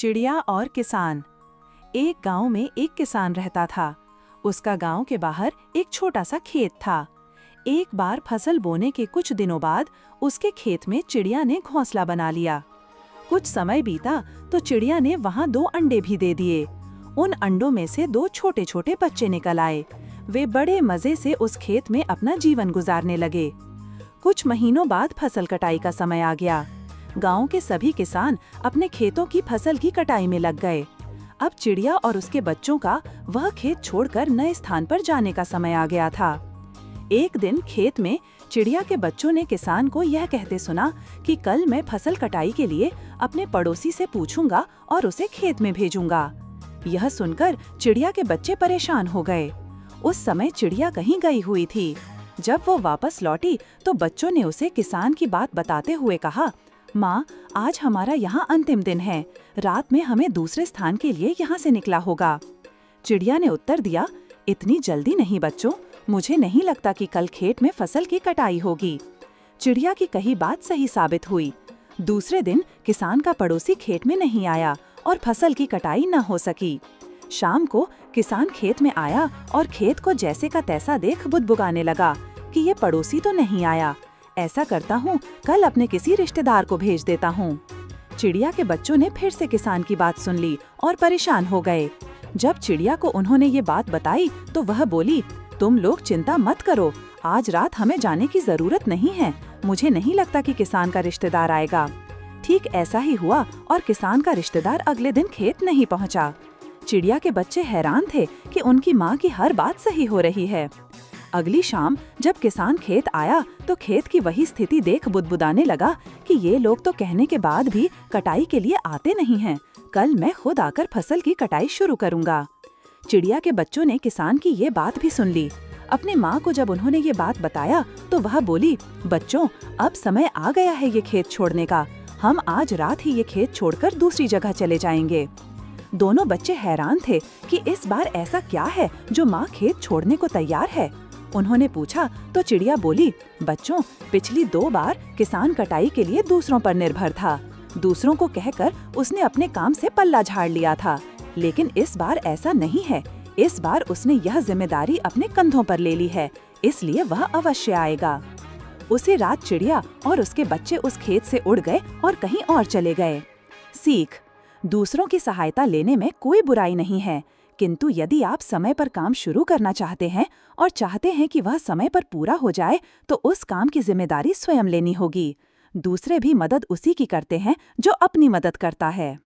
चिड़िया और किसान। एक गांव में एक किसान रहता था। उसका गांव के बाहर एक छोटा सा खेत था। एक बार फसल बोने के कुछ दिनों बाद उसके खेत में चिड़िया ने घोंसला बना लिया। कुछ समय बीता तो चिड़िया ने वहां 2 अंडे भी दे दिए। उन अंडों में से 2 छोटे छोटे बच्चे निकल आए। वे बड़े मजे से उस खेत में अपना जीवन गुजारने लगे। कुछ महीनों बाद फसल कटाई का समय आ गया। गांव के सभी किसान अपने खेतों की फसल की कटाई में लग गए। अब चिड़िया और उसके बच्चों का वह खेत छोड़कर नए स्थान पर जाने का समय आ गया था। एक दिन खेत में चिड़िया के बच्चों ने किसान को यह कहते सुना कि कल मैं फसल कटाई के लिए अपने पड़ोसी से पूछूंगा और उसे खेत में भेजूंगा। यह सुनकर चिड़िया के बच्चे परेशान हो गए। उस समय चिड़िया कहीं गई हुई थी। जब वो वापस लौटी तो बच्चों ने उसे किसान की बात बताते हुए कहा, माँ, आज हमारा यहाँ अंतिम दिन है। रात में हमें दूसरे स्थान के लिए यहाँ से निकला होगा। चिड़िया ने उत्तर दिया, इतनी जल्दी नहीं बच्चों, मुझे नहीं लगता कि कल खेत में फसल की कटाई होगी। चिड़िया की कही बात सही साबित हुई। दूसरे दिन किसान का पड़ोसी खेत में नहीं आया और फसल की कटाई न हो सकी। शाम को किसान खेत में आया और खेत को जैसे का तैसा देख बुदबुदाने लगा कि ये पड़ोसी तो नहीं आया। ऐसा करता हूँ, कल अपने किसी रिश्तेदार को भेज देता हूँ। चिड़िया के बच्चों ने फिर से किसान की बात सुन ली और परेशान हो गए। जब चिड़िया को उन्होंने ये बात बताई तो वह बोली, तुम लोग चिंता मत करो, आज रात हमें जाने की जरूरत नहीं है। मुझे नहीं लगता कि किसान का रिश्तेदार आएगा। ठीक ऐसा ही हुआ और किसान का रिश्तेदार अगले दिन खेत नहीं पहुँचा। चिड़िया के बच्चे हैरान थे कि उनकी माँ की हर बात सही हो रही है। अगली शाम जब किसान खेत आया तो खेत की वही स्थिति देख बुदबुदाने लगा कि ये लोग तो कहने के बाद भी कटाई के लिए आते नहीं हैं। कल मैं खुद आकर फसल की कटाई शुरू करूंगा। चिड़िया के बच्चों ने किसान की ये बात भी सुन ली। अपनी माँ को जब उन्होंने ये बात बताया तो वह बोली, बच्चों, अब समय आ गया है ये खेत छोड़ने का। हम आज रात ही ये खेत छोड़कर दूसरी जगह चले जाएंगे। दोनों बच्चे हैरान थे कि इस बार ऐसा क्या है जो माँ खेत छोड़ने को तैयार है। उन्होंने पूछा तो चिड़िया बोली, बच्चों, पिछली 2 बार किसान कटाई के लिए दूसरों पर निर्भर था। दूसरों को कहकर उसने अपने काम से पल्ला झाड़ लिया था, लेकिन इस बार ऐसा नहीं है। इस बार उसने यह जिम्मेदारी अपने कंधों पर ले ली है, इसलिए वह अवश्य आएगा। उसी रात चिड़िया और उसके बच्चे उस खेत से उड़ गए और कहीं और चले गए। सीख: दूसरों की सहायता लेने में कोई बुराई नहीं है, किंतु यदि आप समय पर काम शुरू करना चाहते हैं और चाहते हैं कि वह समय पर पूरा हो जाए तो उस काम की जिम्मेदारी स्वयं लेनी होगी। दूसरे भी मदद उसी की करते हैं जो अपनी मदद करता है।